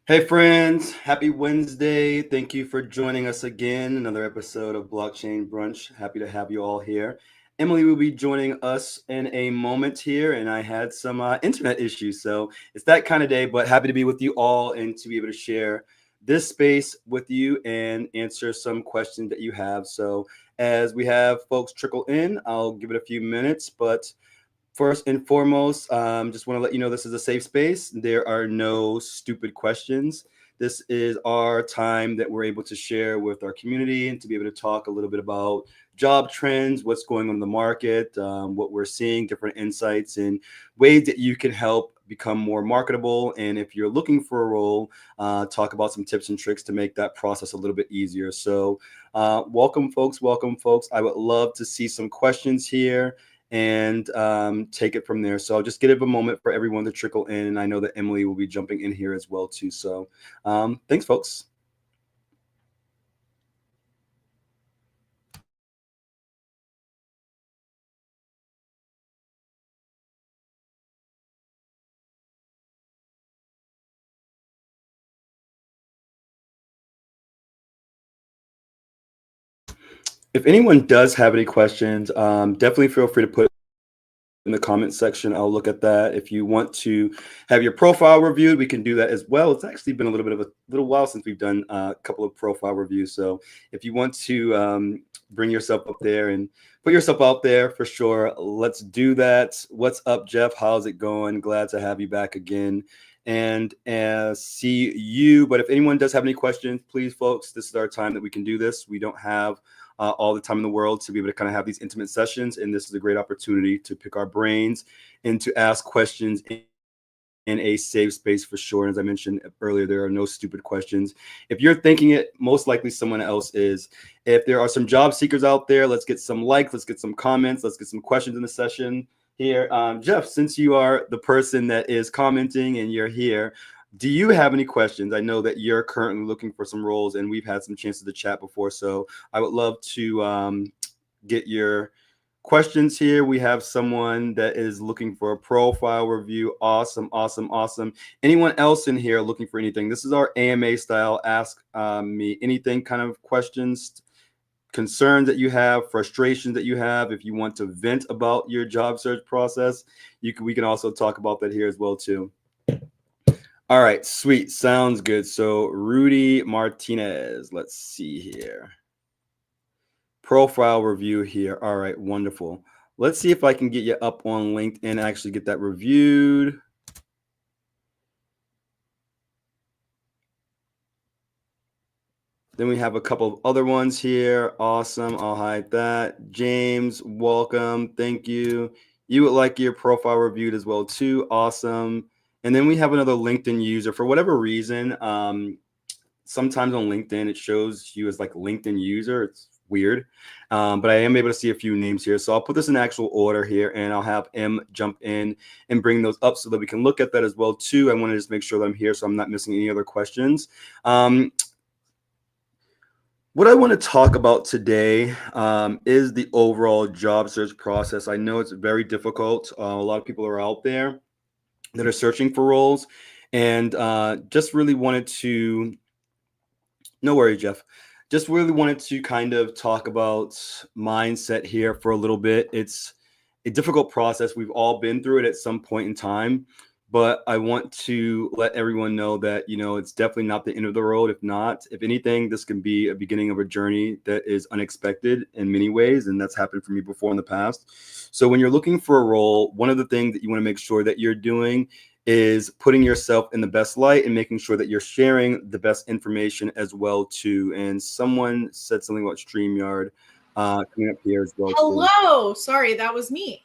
Hey friends, happy Wednesday. Thank you for joining us again. Another episode of Blockchain Brunch. Happy to have you all here. Emily will be joining us in a moment here, and I had some internet issues. So it's that kind of day, but happy to be with you all and to be able to share this space with you and answer some questions that you have. So as we have folks trickle in, I'll give it a few minutes, but first and foremost, just want to let you know this is a safe space. There are no stupid questions. This is our time that we're able to share with our community and to be able to talk a little bit about job trends, what's going on in the market, what we're seeing, different insights, and ways that you can help become more marketable. And if you're looking for a role, talk about some tips and tricks to make that process a little bit easier. So, welcome, folks. Welcome, folks. I would love to see some questions here and take it from there. So I'll just give a moment for everyone to trickle in. And I know that Emily will be jumping in here as well too. So thanks, folks. If anyone does have any questions, definitely feel free to put in the comment section. I'll look at that. If you want to have your profile reviewed, we can do that as well. It's actually been a little bit of a little while since we've done a couple of profile reviews. So if you want to bring yourself up there and put yourself out there for sure, let's do that. What's up, Jeff? How's it going? Glad to have you back again and see you. But if anyone does have any questions, please, folks, this is our time that we can do this. We don't have all the time in the world to be able to kind of have these intimate sessions. And this is a great opportunity to pick our brains and to ask questions in a safe space for sure. And as I mentioned earlier, there are no stupid questions. If you're thinking it, most likely someone else is. If there are some job seekers out there, let's get some likes, let's get some comments, let's get some questions in the session here. Jeff, since you are the person that is commenting and you're here, do you have any questions? I know that you're currently looking for some roles and we've had some chances to chat before. So I would love to get your questions here. We have someone that is looking for a profile review. Awesome, awesome, awesome. Anyone else in here looking for anything? This is our AMA style. Ask me anything kind of questions, concerns that you have, frustrations that you have. If you want to vent about your job search process, we can also talk about that here as well too. All right, sweet. Sounds good. So Rudy Martinez, let's see here. Profile review here. All right, wonderful. Let's see if I can get you up on LinkedIn and actually get that reviewed. Then we have a couple of other ones here. Awesome. I'll hide that. James, welcome. Thank you. You would like your profile reviewed as well too. Awesome. And then we have another LinkedIn user. For whatever reason, sometimes on LinkedIn, it shows you as like LinkedIn user. It's weird. But I am able to see a few names here. So I'll put this in actual order here and I'll have M jump in and bring those up so that we can look at that as well too. I want to just make sure that I'm here so I'm not missing any other questions. What I want to talk about today is the overall job search process. I know it's very difficult. A lot of people are out there that are searching for roles and just really wanted to, no worry, Jeff. Just really wanted to kind of talk about mindset here for a little bit. It's a difficult process. We've all been through it at some point in time, but I want to let everyone know that, it's definitely not the end of the road. If not, if anything, this can be a beginning of a journey that is unexpected in many ways. And that's happened for me before in the past. So when you're looking for a role, one of the things that you want to make sure that you're doing is putting yourself in the best light and making sure that you're sharing the best information as well too. And someone said something about StreamYard coming up here as well too. Hello. Sorry, that was me.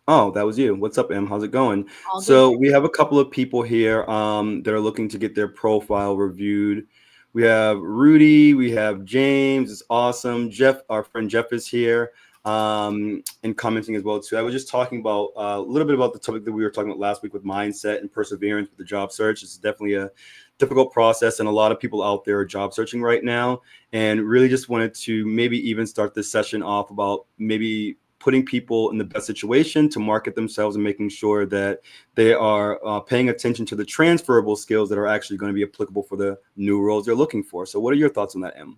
Oh, that was you. What's up, Em? How's it going? All good. So we have a couple of people here that are looking to get their profile reviewed. We have Rudy, we have James. It's awesome. Jeff, our friend Jeff, is here and commenting as well too. I was just talking about a little bit about the topic that we were talking about last week with mindset and perseverance with the job search. It's definitely a difficult process, and a lot of people out there are job searching right now. And really, just wanted to maybe even start this session off about maybe putting people in the best situation to market themselves and making sure that they are paying attention to the transferable skills that are actually going to be applicable for the new roles they're looking for. So what are your thoughts on that, Em?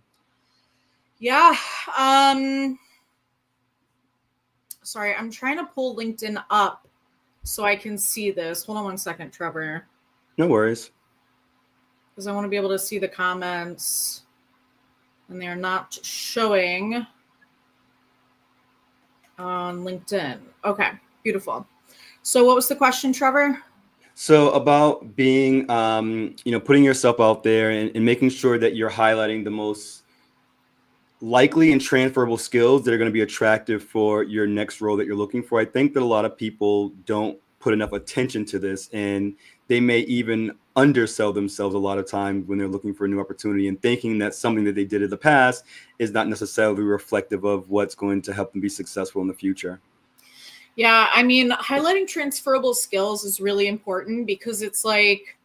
Yeah. Sorry, I'm trying to pull LinkedIn up so I can see this. Hold on one second, Trevor, No worries. because I want to be able to see the comments, and they're not showing on LinkedIn. Okay, beautiful. So what was the question, Trevor? So about being, putting yourself out there and making sure that you're highlighting the most likely and transferable skills that are going to be attractive for your next role that you're looking for. I think that a lot of people don't put enough attention to this, and they may even undersell themselves a lot of times when they're looking for a new opportunity and thinking that something that they did in the past is not necessarily reflective of what's going to help them be successful in the future. Yeah, I mean, highlighting transferable skills is really important because it's like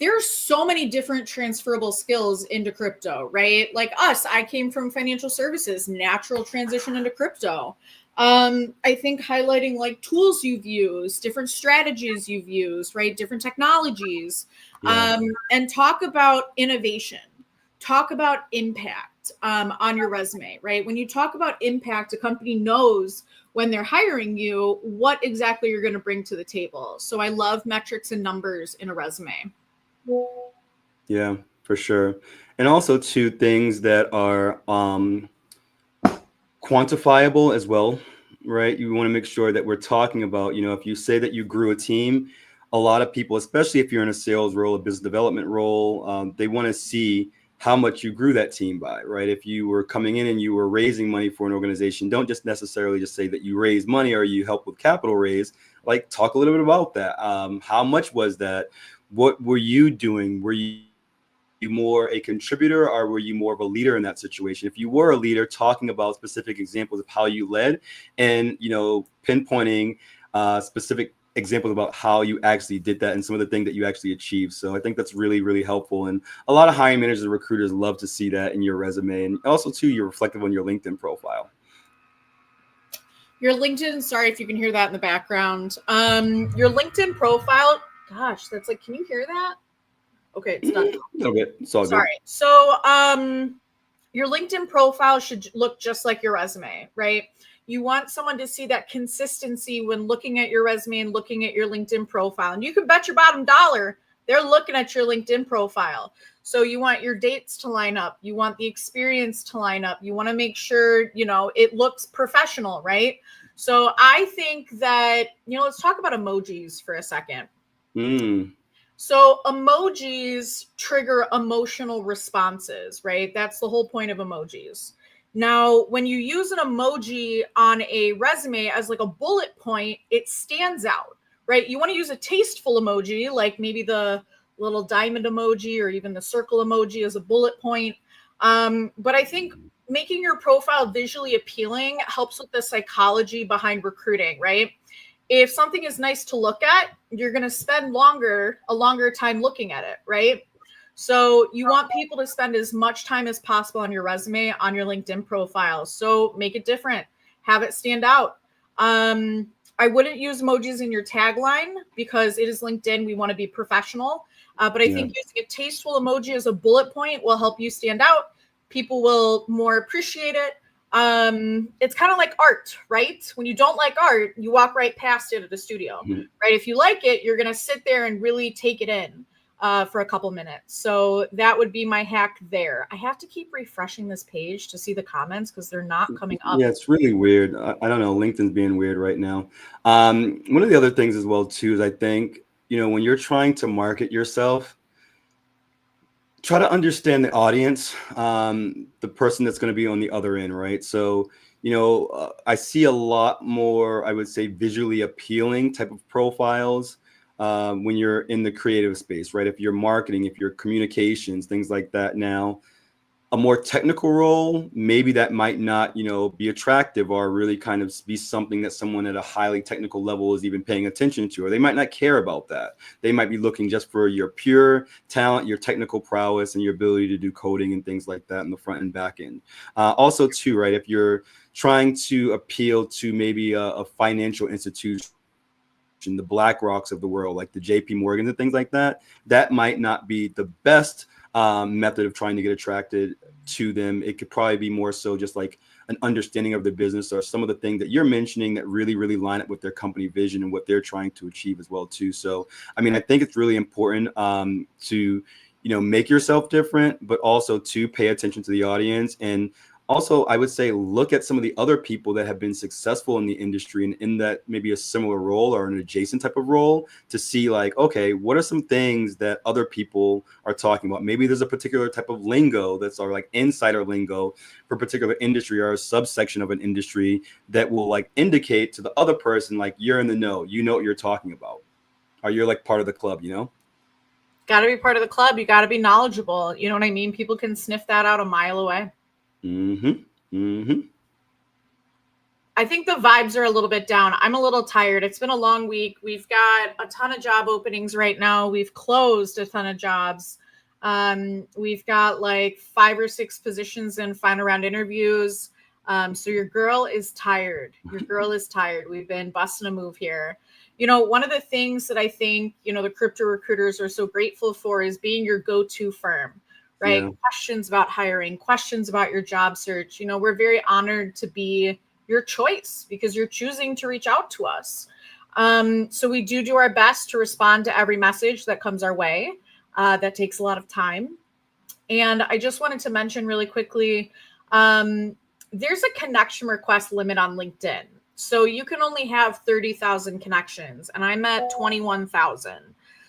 there's so many different transferable skills into crypto, right? Like us, I came from financial services, natural transition into crypto. I think highlighting like tools you've used, different strategies you've used, right? Different technologies, Yeah. and talk about innovation, talk about impact on your resume, right? When you talk about impact, a company knows when they're hiring you what exactly you're going to bring to the table. So I love metrics and numbers in a resume. Yeah, for sure. And also two things that are quantifiable as well, right? You want to make sure that we're talking about, if you say that you grew a team, a lot of people, especially if you're in a sales role, a business development role, they want to see how much you grew that team by, right? If you were coming in and you were raising money for an organization, don't just necessarily just say that you raised money or you helped with capital raise. Like, talk a little bit about that. How much was that? What were you doing? Were you more a contributor or were you more of a leader in that situation? If you were a leader, talking about specific examples of how you led and, pinpointing specific examples about how you actually did that and some of the things that you actually achieved. So I think that's really, really helpful. And a lot of hiring managers and recruiters love to see that in your resume. And also too, you're reflective on your LinkedIn profile. Your LinkedIn, sorry if you can hear that in the background. Your LinkedIn profile, gosh, that's like, can you hear that? Okay, it's done. A little bit. It's all Sorry. good. So, your LinkedIn profile should look just like your resume, right? You want someone to see that consistency when looking at your resume and looking at your LinkedIn profile. And you can bet your bottom dollar they're looking at your LinkedIn profile. So you want your dates to line up. You want the experience to line up. You want to make sure, it looks professional, right? So I think that, let's talk about emojis for a second. Mm. So emojis trigger emotional responses, right? That's the whole point of emojis. Now, when you use an emoji on a resume as like a bullet point, it stands out, right? You want to use a tasteful emoji, like maybe the little diamond emoji or even the circle emoji as a bullet point. But I think making your profile visually appealing helps with the psychology behind recruiting, right? If something is nice to look at, you're going to spend a longer time looking at it, right? So you want people to spend as much time as possible on your resume, on your LinkedIn profile. So make it different, have it stand out. I wouldn't use emojis in your tagline because it is LinkedIn. We want to be professional. But I think using a tasteful emoji as a bullet point will help you stand out. People will more appreciate it. It's kind of like art, right? When you don't like art, you walk right past it at a studio, right? If you like it, you're going to sit there and really take it in for a couple minutes. So that would be my hack there. I have to keep refreshing this page to see the comments because they're not coming up. Yeah, it's really weird. I don't know. LinkedIn's being weird right now. One of the other things as well too is I think, when you're trying to market yourself, try to understand the audience, the person that's going to be on the other end, right? So, I see a lot more, I would say, visually appealing type of profiles when you're in the creative space, right? If you're marketing, if you're communications, things like that. Now, a more technical role, maybe that might not, be attractive or really kind of be something that someone at a highly technical level is even paying attention to, or they might not care about that. They might be looking just for your pure talent, your technical prowess, and your ability to do coding and things like that in the front and back end. Also, too, right, if you're trying to appeal to maybe a financial institution, the Black Rocks of the world, like the JP Morgans and things like that, that might not be the best method of trying to get attracted to them. It could probably be more so just like an understanding of the business or some of the things that you're mentioning that really, really line up with their company vision and what they're trying to achieve as well, too. So, I mean, I think it's really important to, make yourself different, but also to pay attention to the audience. And also, I would say look at some of the other people that have been successful in the industry and in that maybe a similar role or an adjacent type of role to see like, okay, what are some things that other people are talking about? Maybe there's a particular type of lingo that's our like insider lingo for a particular industry or a subsection of an industry that will like indicate to the other person, like you're in the know, you know what you're talking about, or you're like part of the club, Got to be part of the club. You got to be knowledgeable. You know what I mean? People can sniff that out a mile away. Mm-hmm. Mm-hmm. I think the vibes are a little bit down. I'm a little tired. It's been a long week. We've got a ton of job openings right now. We've closed a ton of jobs. We've got like 5 or 6 positions in final round interviews. So your girl is tired. Your girl is tired. We've been busting a move here. One of the things that I think, the crypto recruiters are so grateful for is being your go-to firm, right? Yeah. Questions about hiring, questions about your job search. We're very honored to be your choice because you're choosing to reach out to us. So we do our best to respond to every message that comes our way. That takes a lot of time. And I just wanted to mention really quickly, there's a connection request limit on LinkedIn. So you can only have 30,000 connections, and I'm at 21,000.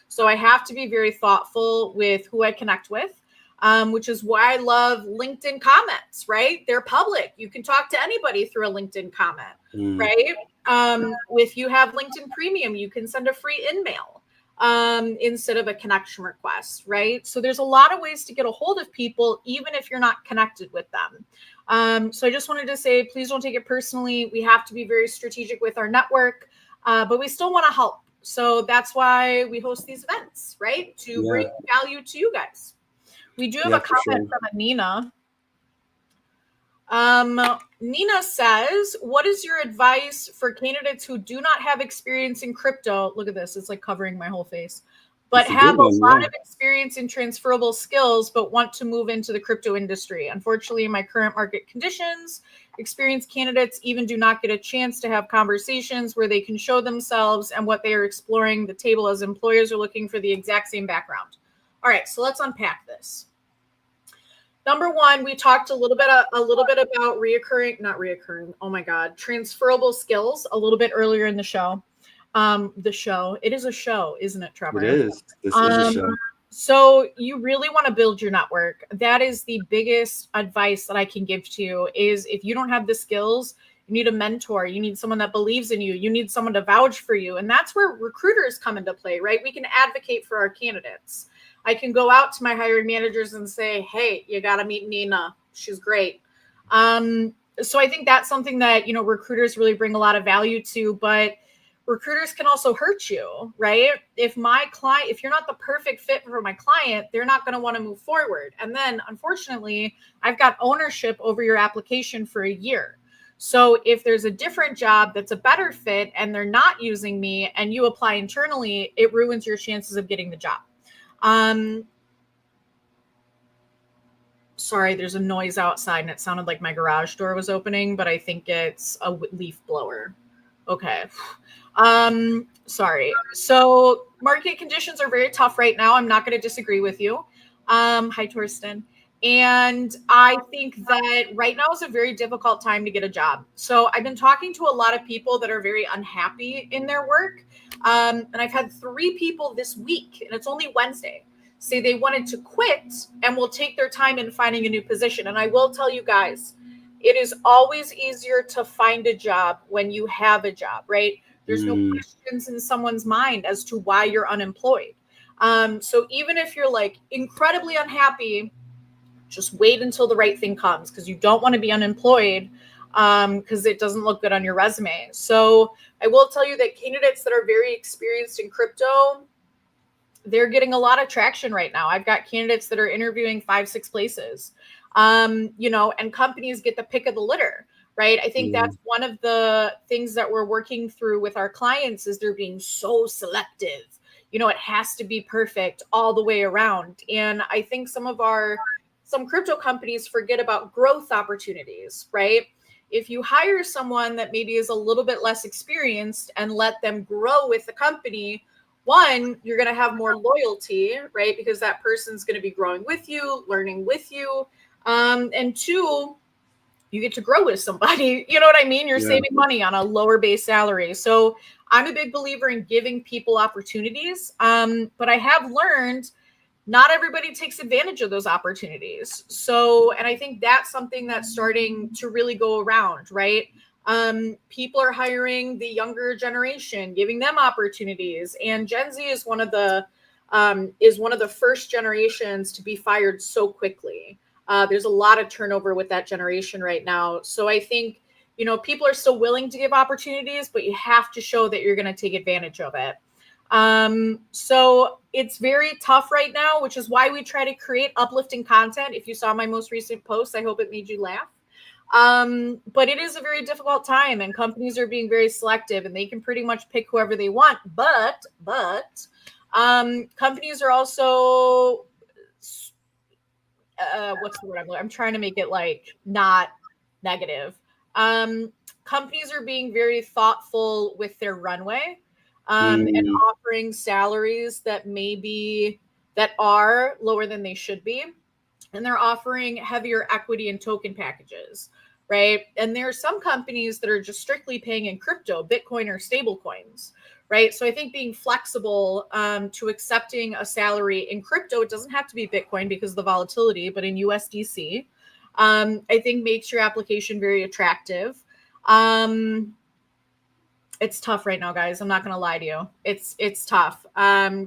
So I have to be very thoughtful with who I connect with. Which is why I love LinkedIn comments, right? They're public. You can talk to anybody through a LinkedIn comment, right? If you have LinkedIn Premium, you can send a free in-mail instead of a connection request, right? So there's a lot of ways to get a hold of people, even if you're not connected with them. So I just wanted to say, please don't take it personally. We have to be very strategic with our network, but we still want to help. So that's why we host these events, right? To bring value to you guys. We do have a comment from Nina. Nina says, what is your advice for candidates who do not have experience in crypto? Look at this. It's like covering my whole face. But have a lot of experience in transferable skills, but want to move into the crypto industry. Unfortunately, in my current market conditions, experienced candidates even do not get a chance to have conversations where they can show themselves and what they are exploring the table as employers are looking for the exact same background. All right, so let's unpack this. Number one, we talked a little bit about oh my God, transferable skills a little bit earlier in the show. It is a show, isn't it, Trevor? It is. This is a show. So you really want to build your network. That is the biggest advice that I can give to you is if you don't have the skills, you need a mentor. You need someone that believes in you. You need someone to vouch for you. And that's where recruiters come into play, right? We can advocate for our candidates. I can go out to my hiring managers and say, hey, you got to meet Nina. She's great. So I think that's something that, recruiters really bring a lot of value to, but recruiters can also hurt you, right? If you're not the perfect fit for my client, they're not going to want to move forward. And then unfortunately, I've got ownership over your application for a year. So if there's a different job that's a better fit and they're not using me and you apply internally, it ruins your chances of getting the job. Sorry, there's a noise outside and it sounded like my garage door was opening, but I think it's a leaf blower. Okay. Sorry. So market conditions are very tough right now. I'm not going to disagree with you. Hi, Torsten. And I think that right now is a very difficult time to get a job. So I've been talking to a lot of people that are very unhappy in their work. And I've had 3 people this week, and it's only Wednesday, say they wanted to quit and will take their time in finding a new position. And I will tell you guys, it is always easier to find a job when you have a job, right? There's no questions in someone's mind as to why you're unemployed. So even if you're like incredibly unhappy, Just wait until the right thing comes, because you don't want to be unemployed, because it doesn't look good on your resume. So I will tell you that candidates that are very experienced in crypto, they're getting a lot of traction right now. I've got candidates that are interviewing 5-6 places, and companies get the pick of the litter, right? I think that's one of the things that we're working through with our clients, is they're being so selective. It has to be perfect all the way around. And I think some crypto companies forget about growth opportunities, right? If you hire someone that maybe is a little bit less experienced and let them grow with the company, one, you're going to have more loyalty, right? Because that person's going to be growing with you, learning with you. And two, you get to grow with somebody. You know what I mean? You're saving money on a lower base salary. So I'm a big believer in giving people opportunities. But I have learned not everybody takes advantage of those opportunities. So, and I think that's something that's starting to really go around, right? People are hiring the younger generation, giving them opportunities. And Gen Z is one of the first generations to be fired so quickly. There's a lot of turnover with that generation right now. So I think, people are still willing to give opportunities, but you have to show that you're going to take advantage of it. So it's very tough right now, which is why we try to create uplifting content. If you saw my most recent post, I hope it made you laugh. But it is a very difficult time, and companies are being very selective, and they can pretty much pick whoever they want. But companies are also, what's the word I'm trying to make it like not negative. Companies are being very thoughtful with their runway, and offering salaries that are lower than they should be. And they're offering heavier equity and token packages, right? And there are some companies that are just strictly paying in crypto, Bitcoin or stable coins, right? So I think being flexible to accepting a salary in crypto, it doesn't have to be Bitcoin because of the volatility, but in USDC, I think makes your application very attractive. It's tough right now, guys. I'm not going to lie to you. It's tough.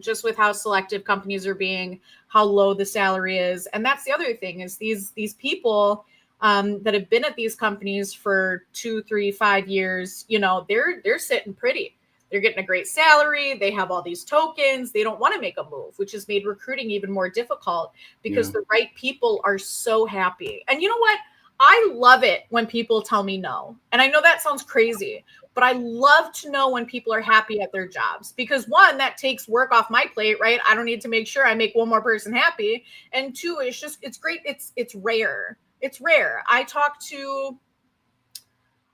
Just with how selective companies are being, how low the salary is. And that's the other thing, is these people that have been at these companies for 2, 3, 5 years, they're sitting pretty. They're getting a great salary. They have all these tokens. They don't want to make a move, which has made recruiting even more difficult, because the right people are so happy. And you know what? I love it when people tell me no. And I know that sounds crazy, but I love to know when people are happy at their jobs, because one, that takes work off my plate, right? I don't need to make sure I make one more person happy. And two, it's great. It's rare. It's rare. I talk to,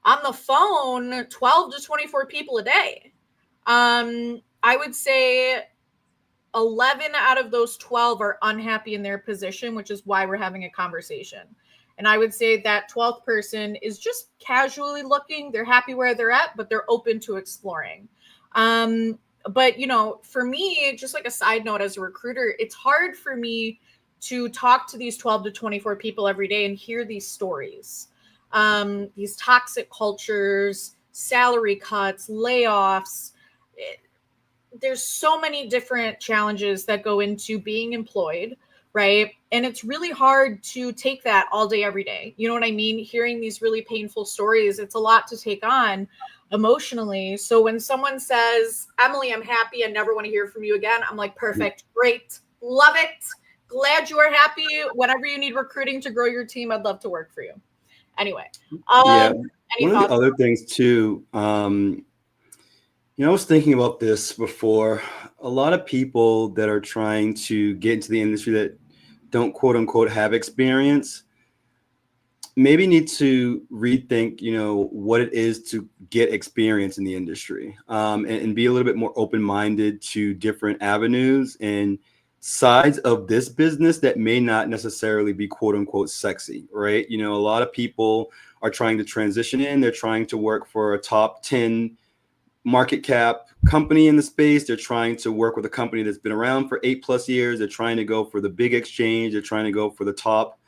on the phone, 12 to 24 people a day. I would say 11 out of those 12 are unhappy in their position, which is why we're having a conversation. And I would say that 12th person is just casually looking. They're happy where they're at, but they're open to exploring. But, for me, just like a side note as a recruiter, it's hard for me to talk to these 12 to 24 people every day and hear these stories, these toxic cultures, salary cuts, layoffs. There's so many different challenges that go into being employed, right? And it's really hard to take that all day, every day. You know what I mean? Hearing these really painful stories, it's a lot to take on emotionally. So when someone says, Emily, I'm happy, I never want to hear from you again, I'm like, perfect, great, love it. Glad you are happy. Whenever you need recruiting to grow your team, I'd love to work for you. Anyway. One of the other things too, I was thinking about this before. A lot of people that are trying to get into the industry that don't quote unquote have experience maybe need to rethink, what it is to get experience in the industry, and be a little bit more open-minded to different avenues and sides of this business that may not necessarily be quote unquote sexy, right? A lot of people are trying to transition in. They're trying to work for a top 10 market cap company in the space. They're trying to work with a company that's been around for 8+ years. They're trying to go for the big exchange. They're trying to go for the top,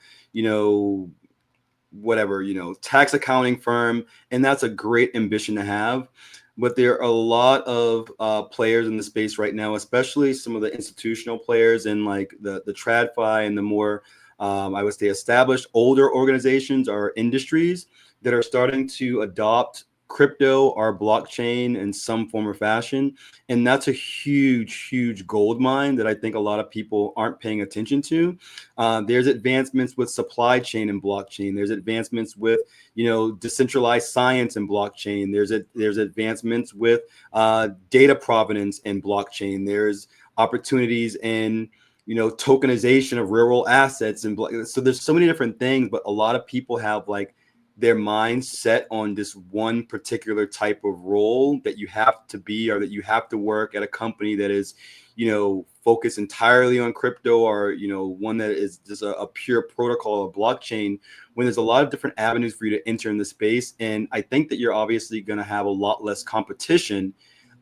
tax accounting firm. And that's a great ambition to have. But there are a lot of players in the space right now, especially some of the institutional players and like the TradFi and the more I would say established older organizations or industries that are starting to adopt crypto or blockchain in some form or fashion. And that's a huge, huge gold mine that I think a lot of people aren't paying attention to. There's advancements with supply chain and blockchain. There's advancements with, decentralized science and blockchain. There's advancements with data provenance and blockchain. There's opportunities in tokenization of real world assets so there's so many different things, but a lot of people have like their mind set on this one particular type of role that you have to be, or that you have to work at a company that is focused entirely on crypto, or one that is just a pure protocol of blockchain, when there's a lot of different avenues for you to enter in the space. And I think that you're obviously going to have a lot less competition,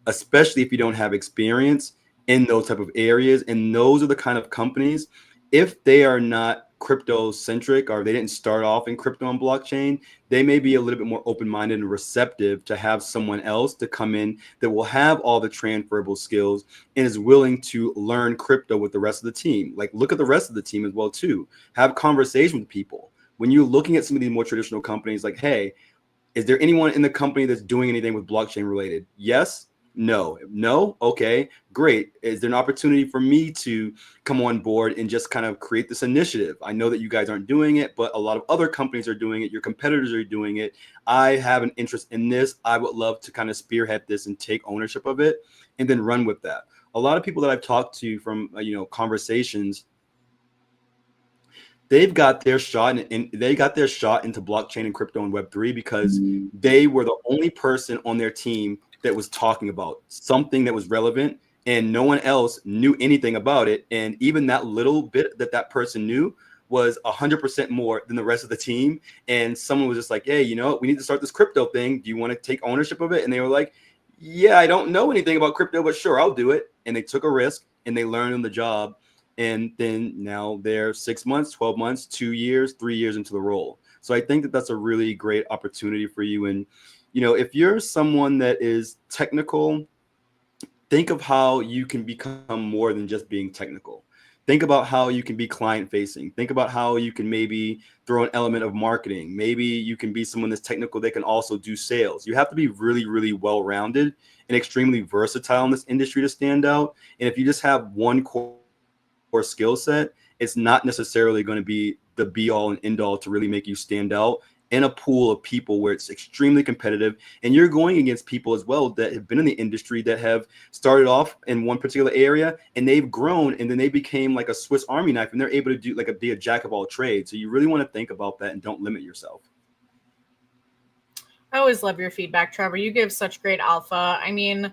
especially if you don't have experience in those type of areas. And those are the kind of companies, if they are not crypto centric, or they didn't start off in crypto and blockchain, they may be a little bit more open-minded and receptive to have someone else to come in that will have all the transferable skills and is willing to learn crypto with the rest of the team. Like, look at the rest of the team as well too. Have conversation with people. When you're looking at some of these more traditional companies, like, hey, is there anyone in the company that's doing anything with blockchain related? Yes. No. Okay, great. Is there an opportunity for me to come on board and just kind of create this initiative? I know that you guys aren't doing it, but a lot of other companies are doing it. Your competitors are doing it. I have an interest in this. I would love to kind of spearhead this and take ownership of it and then run with that. A lot of people that I've talked to from, conversations, they've got their shot and they got their shot into blockchain and crypto and Web3 because they were the only person on their team that was talking about something that was relevant, and no one else knew anything about it. And even that little bit that person knew was 100% more than the rest of the team. And someone was just like, hey, we need to start this crypto thing. Do you want to take ownership of it? And they were like, yeah, I don't know anything about crypto, but sure, I'll do it. And they took a risk and they learned on the job. And then now they're 6 months, 12 months, 2 years, 3 years into the role. So I think that that's a really great opportunity for you. And, if you're someone that is technical, think of how you can become more than just being technical. Think about how you can be client facing. Think about how you can maybe throw an element of marketing. Maybe you can be someone that's technical that can also do sales. You have to be really, really well-rounded and extremely versatile in this industry to stand out. And if you just have one core skill set, it's not necessarily going to be the be all and end all to really make you stand out in a pool of people where it's extremely competitive. And you're going against people as well that have been in the industry, that have started off in one particular area and they've grown, and then they became like a Swiss Army knife, and they're able to do be a jack of all trades. So you really want to think about that and don't limit yourself. I always love your feedback, Trevor. You give such great alpha. I mean,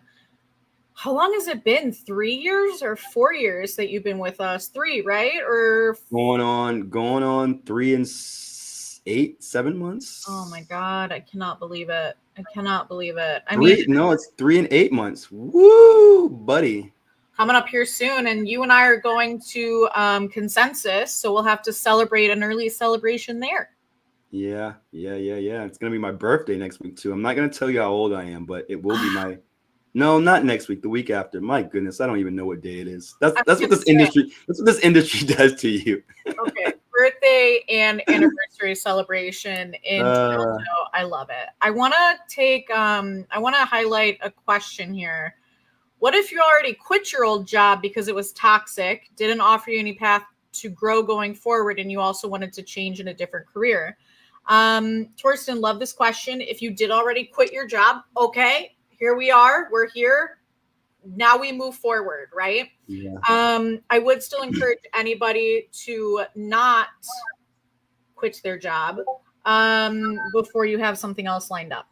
how long has it been? 3 years or 4 years that you've been with us? 3, right? Or going on 3 and 8, 7 months. Oh my God, I cannot believe it. I cannot believe it. It's 3 and 8 months. Woo, buddy. Coming up here soon, and you and I are going to Consensus, so we'll have to celebrate an early celebration there. Yeah. It's gonna be my birthday next week too. I'm not gonna tell you how old I am, but it will be my no, not next week, the week after. My goodness, I don't even know what day it is. That's what this industry does to you. Okay. Birthday and anniversary celebration in Toronto. I love it. I want to highlight a question here. What if you already quit your old job because it was toxic, didn't offer you any path to grow going forward, and you also wanted to change in a different career? Torsten, love this question. If you did already quit your job, okay, here we are. We're here. Now we move forward, right? Yeah. I would still encourage anybody to not quit their job before you have something else lined up.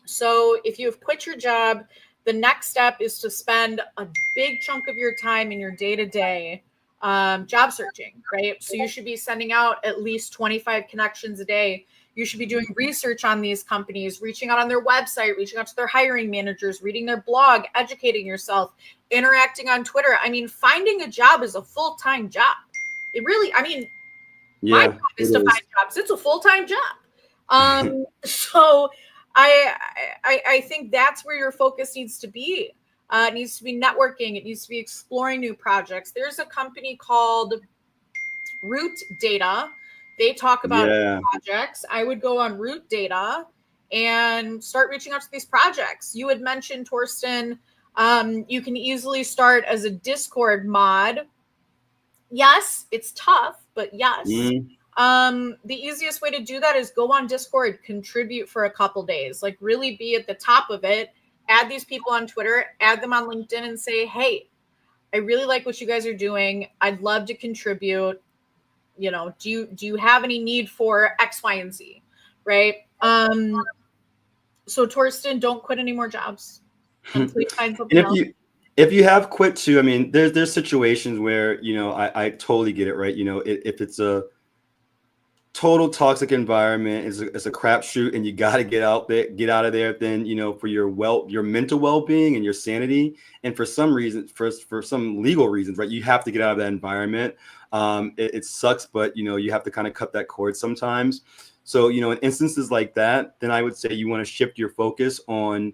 So if you have quit your job, the next step is to spend a big chunk of your time in your day-to-day job searching, right? So you should be sending out at least 25 connections a day. You should be doing research on these companies, reaching out on their website, reaching out to their hiring managers, reading their blog, educating yourself, interacting on Twitter. I mean, finding a job is a full-time job. It really, my job is to find jobs. It's a full-time job. So I think that's where your focus needs to be. It needs to be networking. It needs to be exploring new projects. There's a company called Root Data. They talk about Yeah. projects. I would go on Root Data and start reaching out to these projects. You had mentioned, Torsten, you can easily start as a Discord mod. Yes, it's tough, but yes. Mm. The easiest way to do that is go on Discord, contribute for a couple days, like really be at the top of it. Add these people on Twitter, add them on LinkedIn, and say, hey, I really like what you guys are doing. I'd love to contribute. You know, do you have any need for X, Y, and Z? Right. So Torsten, don't quit any more jobs until you find And something else. if you have quit too, I mean, there's situations where, I totally get it, right? If it's a total toxic environment, it's a crapshoot, and you got to get out of there, then, for your mental well-being and your sanity, and for some reason, for some legal reasons, right, you have to get out of that environment. It sucks, but you have to kind of cut that cord sometimes. So, in instances like that, then I would say you want to shift your focus on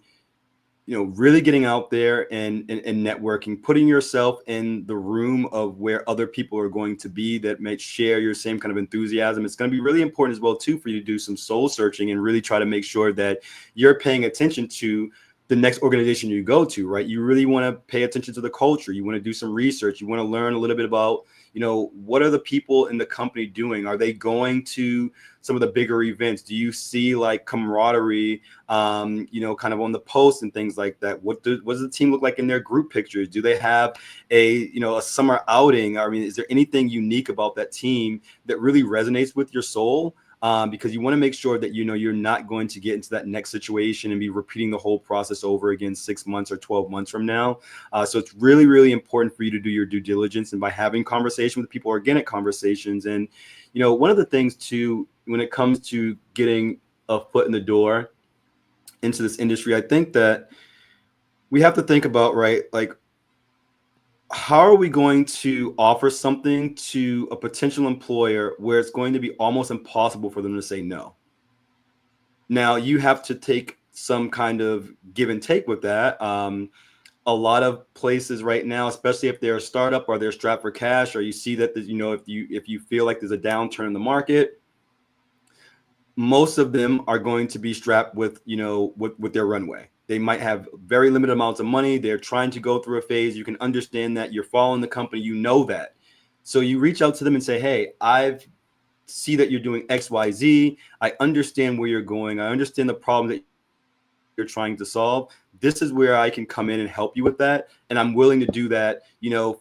really getting out there and networking, putting yourself in the room of where other people are going to be that may share your same kind of enthusiasm. It's going to be really important as well, too, for you to do some soul searching and really try to make sure that you're paying attention to the next organization you go to, right? You really want to pay attention to the culture. You want to do some research. You want to learn a little bit about, what are the people in the company doing? Are they going to some of the bigger events? Do you see like camaraderie, kind of on the posts and things like that? What does the team look like in their group pictures? Do they have a summer outing? I mean, is there anything unique about that team that really resonates with your soul? Because you want to make sure that you're not going to get into that next situation and be repeating the whole process over again 6 months or 12 months from now. So it's really, really important for you to do your due diligence, and by having conversation with people, organic conversations. And one of the things too, when it comes to getting a foot in the door into this industry, I think that we have to think about, right, like, how are we going to offer something to a potential employer where it's going to be almost impossible for them to say no? Now, you have to take some kind of give and take with that. A lot of places right now, especially if they're a startup or they're strapped for cash, or you see that, if you feel like there's a downturn in the market, most of them are going to be strapped with, with their runway. They might have very limited amounts of money. They're trying to go through a phase. You can understand that. You're following the company. You know that. So you reach out to them and say, hey, I've see that you're doing X, Y, Z. I understand where you're going. I understand the problem that you're trying to solve. This is where I can come in and help you with that. And I'm willing to do that,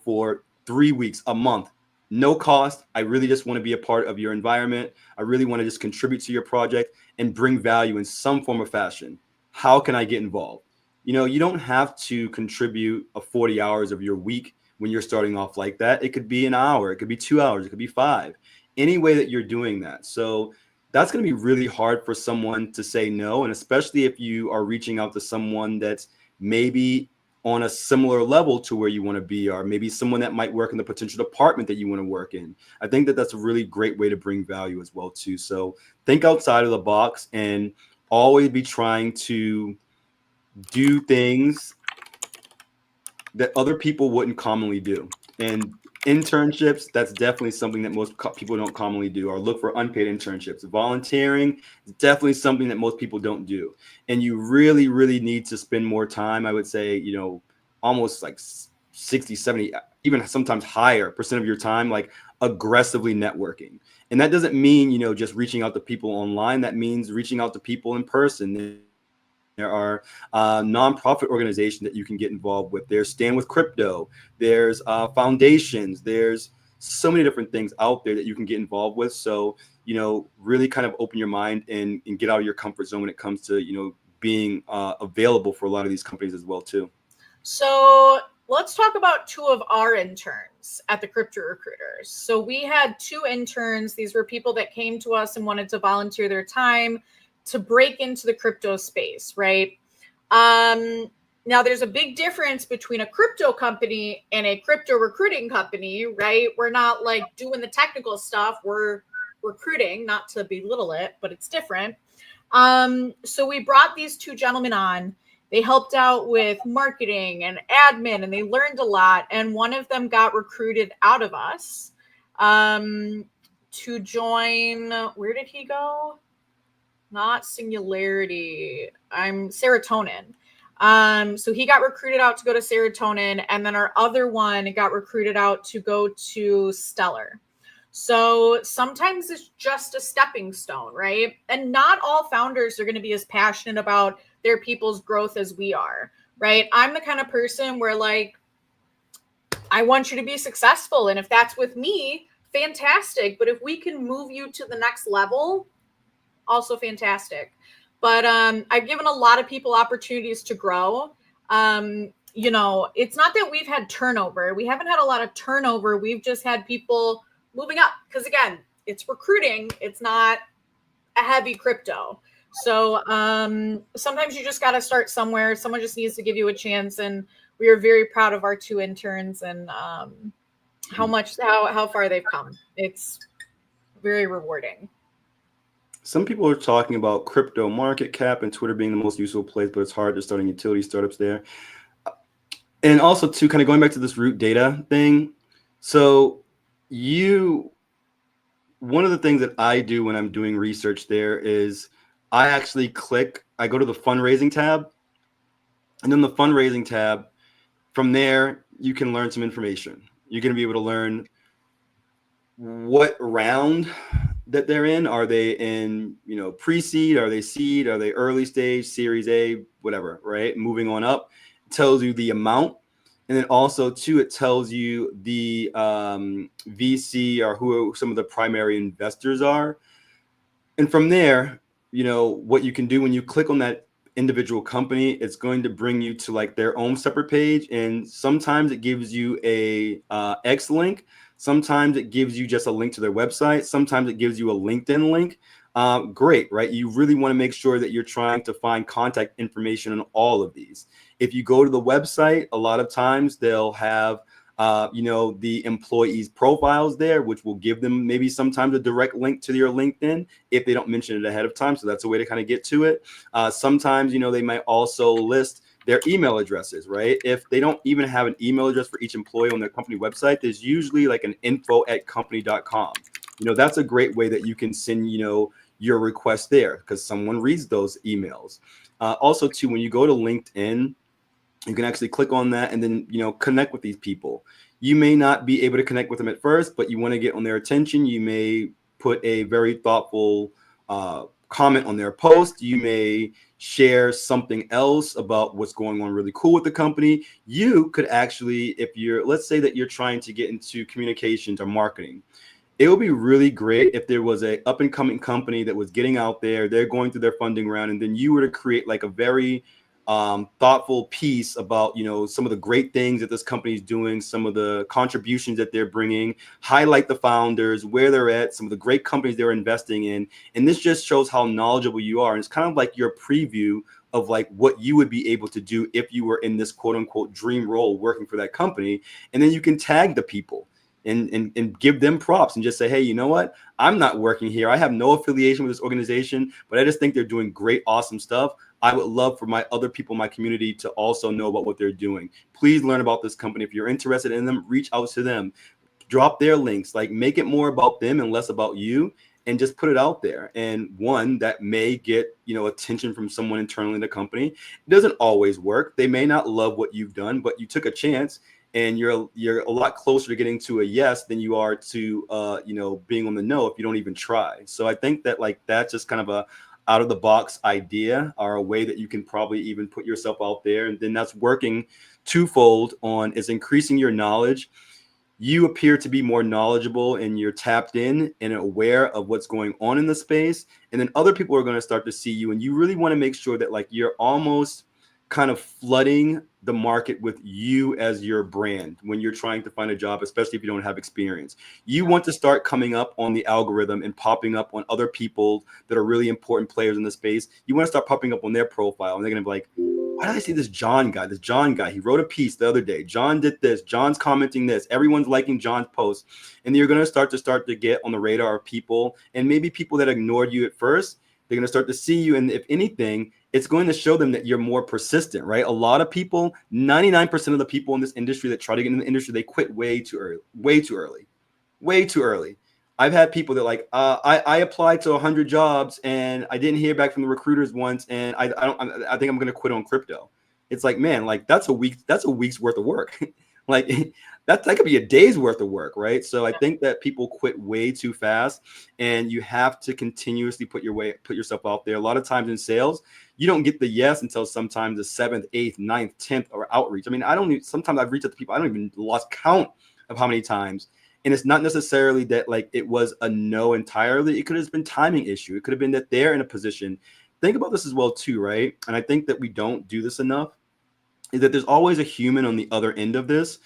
for 3 weeks, a month, no cost. I really just want to be a part of your environment. I really want to just contribute to your project and bring value in some form of fashion. How can I get involved? You don't have to contribute a 40 hours of your week when you're starting off like that. It could be an hour, it could be 2 hours, it could be 5, any way that you're doing that. So that's going to be really hard for someone to say no. And especially if you are reaching out to someone that's maybe on a similar level to where you want to be, or maybe someone that might work in the potential department that you want to work in. I think that that's a really great way to bring value as well, too. So think outside of the box and always be trying to do things that other people wouldn't commonly do. And internships, that's definitely something that most people don't commonly do, or look for unpaid internships. Volunteering is definitely something that most people don't do. And you really, really need to spend more time, I would say, almost like 60, 70, even sometimes higher percent of your time, like aggressively networking. And that doesn't mean, just reaching out to people online. That means reaching out to people in person. There are nonprofit organizations that you can get involved with. There's Stand with Crypto. There's foundations. There's so many different things out there that you can get involved with. So, really kind of open your mind and get out of your comfort zone when it comes to, being available for a lot of these companies as well, too. So let's talk about two of our interns at the Crypto Recruiters. So we had 2 interns. These were people that came to us and wanted to volunteer their time to break into the crypto space, right? Now there's a big difference between a crypto company and a crypto recruiting company, right? We're not like doing the technical stuff. We're recruiting, not to belittle it, but it's different. So we brought these 2 gentlemen on. They helped out with marketing and admin, and they learned a lot. And one of them got recruited out of us. to join. Where did he go? Not Singularity. I'm Serotonin. So he got recruited out to go to Serotonin, and then our other one got recruited out to go to Stellar. So sometimes it's just a stepping stone, right? And not all founders are going to be as passionate about their people's growth as we are, right? I'm the kind of person where, like, I want you to be successful. And if that's with me, fantastic. But if we can move you to the next level, also fantastic. But I've given a lot of people opportunities to grow. You know, it's not that we've had turnover. We haven't had a lot of turnover. We've just had people moving up because, again, it's recruiting. It's not a heavy crypto. So sometimes you just got to start somewhere. Someone just needs to give you a chance. And we are very proud of our 2 interns and how far they've come. It's very rewarding. Some people are talking about crypto market cap and Twitter being the most useful place, but it's hard to starting utility startups there. And also, to kind of going back to this root data thing. So one of the things that I do when I'm doing research there is I go to the fundraising tab, and then the fundraising tab, from there, you can learn some information. You're going to be able to learn what round that they're in. Are they in, pre-seed? Are they seed? Are they early stage, series A, whatever, right? Moving on up, it tells you the amount. And then also, too, it tells you the VC or who some of the primary investors are. And from there, what you can do when you click on that individual company, it's going to bring you to like their own separate page. And sometimes it gives you a X link. Sometimes it gives you just a link to their website. Sometimes it gives you a LinkedIn link. Great, right? You really want to make sure that you're trying to find contact information on all of these. If you go to the website, a lot of times they'll have the employees' profiles there, which will give them maybe sometimes a direct link to your LinkedIn if they don't mention it ahead of time. So that's a way to kind of get to it. Sometimes, they might also list their email addresses, right? If they don't even have an email address for each employee on their company website, there's usually like an info@company.com. That's a great way that you can send, your request there because someone reads those emails. Also, too, when you go to LinkedIn, you can actually click on that and then, connect with these people. You may not be able to connect with them at first, but you want to get on their attention. You may put a very thoughtful comment on their post. You may share something else about what's going on really cool with the company. You could actually, let's say that you're trying to get into communications or marketing, it would be really great if there was a up and coming company that was getting out there, they're going through their funding round, and then you were to create like a very thoughtful piece about, some of the great things that this company is doing, some of the contributions that they're bringing, highlight the founders, where they're at, some of the great companies they're investing in. And this just shows how knowledgeable you are. And it's kind of like your preview of like what you would be able to do if you were in this quote unquote dream role working for that company. And then you can tag the people and give them props and just say, hey, you know what? I'm not working here. I have no affiliation with this organization, but I just think they're doing great, awesome stuff. I would love for my other people in my community to also know about what they're doing. Please learn about this company. If you're interested in them, reach out to them, drop their links, like make it more about them and less about you, and just put it out there. And one that may get, attention from someone internally in the company. It doesn't always work. They may not love what you've done, but you took a chance. And you're a lot closer to getting to a yes than you are to, being on the no if you don't even try. So I think that like that's just kind of a out of the box idea or a way that you can probably even put yourself out there. And then that's working twofold on is increasing your knowledge. You appear to be more knowledgeable and you're tapped in and aware of what's going on in the space. And then other people are going to start to see you. And you really want to make sure that like you're almost kind of flooding the market with you as your brand when you're trying to find a job, especially if you don't have experience. You want to start coming up on the algorithm and popping up on other people that are really important players in the space. You want to start popping up on their profile, and they're going to be like, why did I see this John guy? He wrote a piece the other day. John did this. John's commenting this. Everyone's liking John's post. And you're going to start to get on the radar of people, and maybe people that ignored you at first, they're going to start to see you. And if anything, it's going to show them that you're more persistent, right? A lot of people, 99% of the people in this industry that try to get in the industry, they quit way too early. way too early. I've had people that like, I applied to 100 jobs and I didn't hear back from the recruiters once, and I think I'm gonna quit on crypto. It's like, man, like that's a week's worth of work. Like that could be a day's worth of work, right? So I think that people quit way too fast, and you have to continuously put yourself out there. A lot of times in sales, you don't get the yes until sometimes the seventh, eighth, ninth, 10th or outreach. I mean, sometimes I've reached out to people, I don't even lost count of how many times. And it's not necessarily that like it was a no entirely. It could have been timing issue. It could have been that they're in a position. Think about this as well too, right? And I think that we don't do this enough, is that there's always a human on the other end of this.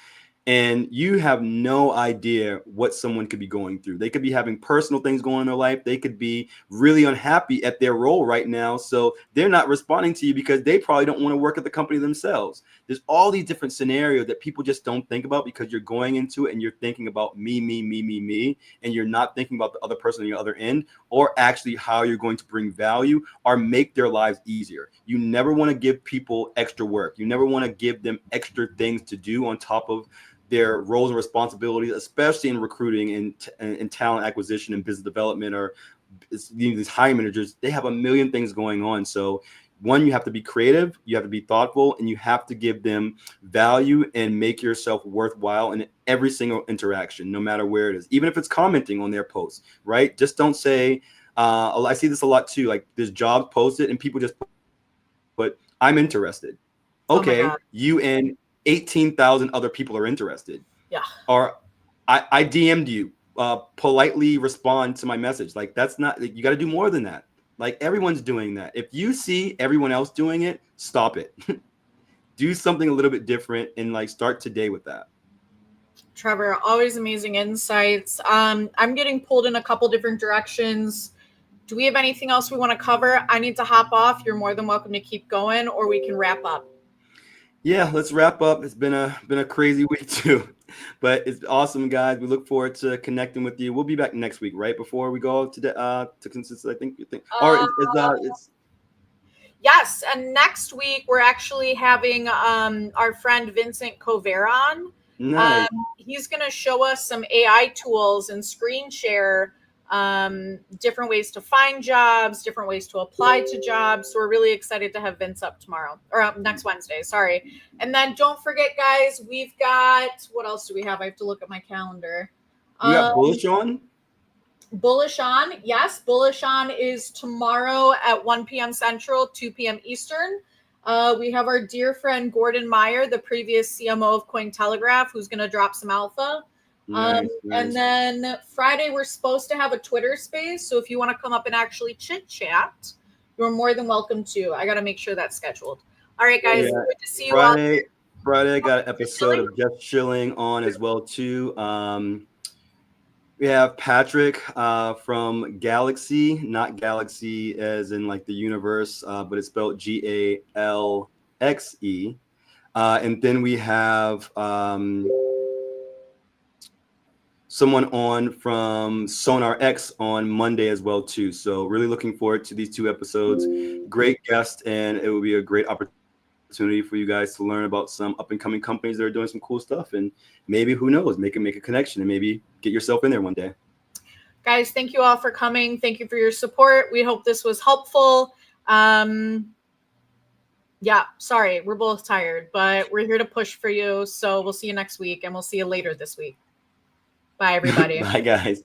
And you have no idea what someone could be going through. They could be having personal things going on in their life. They could be really unhappy at their role right now. So they're not responding to you because they probably don't want to work at the company themselves. There's all these different scenarios that people just don't think about because you're going into it and you're thinking about me, and you're not thinking about the other person on the other end, or actually how you're going to bring value or make their lives easier. You never want to give people extra work. You never want to give them extra things to do on top of their roles and responsibilities, especially in recruiting and talent acquisition and business development, or these hiring managers. They have a million things going on. So one, you have to be creative, you have to be thoughtful, and you have to give them value and make yourself worthwhile in every single interaction, no matter where it is, even if it's commenting on their posts, right? Just don't say, I see this a lot too, like there's jobs posted and people just put, I'm interested. Okay, you and 18,000 other people are interested. Yeah. Or I DM'd you, politely respond to my message. Like that's not, you got to do more than that. Like everyone's doing that. If you see everyone else doing it, stop it. Do something a little bit different and like start today with that. Trevor, always amazing insights. I'm getting pulled in a couple different directions. Do we have anything else we want to cover? I need to hop off. You're more than welcome to keep going, or we can wrap up. Yeah, let's wrap up. It's been a crazy week too, but it's awesome, guys. We look forward to connecting with you. We'll be back next week, right before we go to to consensus. I think you think, or it's yes. And next week we're actually having our friend Vincent Covera on. nice. He's going to show us some AI tools and screen share, different ways to find jobs, different ways to apply to jobs. So we're really excited to have Vince up tomorrow, or next Wednesday. Sorry. And then don't forget, guys, we've got, what else do we have? I have to look at my calendar. We got Bullish on. Bullish on, yes. Bullish on is tomorrow at 1 p.m. Central, 2 p.m. Eastern. We have our dear friend Gordon Meyer, the previous CMO of Cointelegraph, who's going to drop some alpha. Nice. And then Friday, we're supposed to have a Twitter space. So if you want to come up and actually chit chat, you're more than welcome to. I got to make sure that's scheduled. All right, guys. Yeah. Good to see you all. Friday, I got an episode of Jeff Schilling on as well too. We have Patrick from Galaxy, not Galaxy as in like the universe, but it's spelled Galaxe. And then we have someone on from Sonar X on Monday as well too. So really looking forward to these 2 episodes. Great guest, and it will be a great opportunity for you guys to learn about some up and coming companies that are doing some cool stuff, and maybe, who knows, make a connection and maybe get yourself in there one day. Guys, thank you all for coming. Thank you for your support. We hope this was helpful. Yeah, sorry, we're both tired, but we're here to push for you. So we'll see you next week, and we'll see you later this week. Bye, everybody. Bye, guys.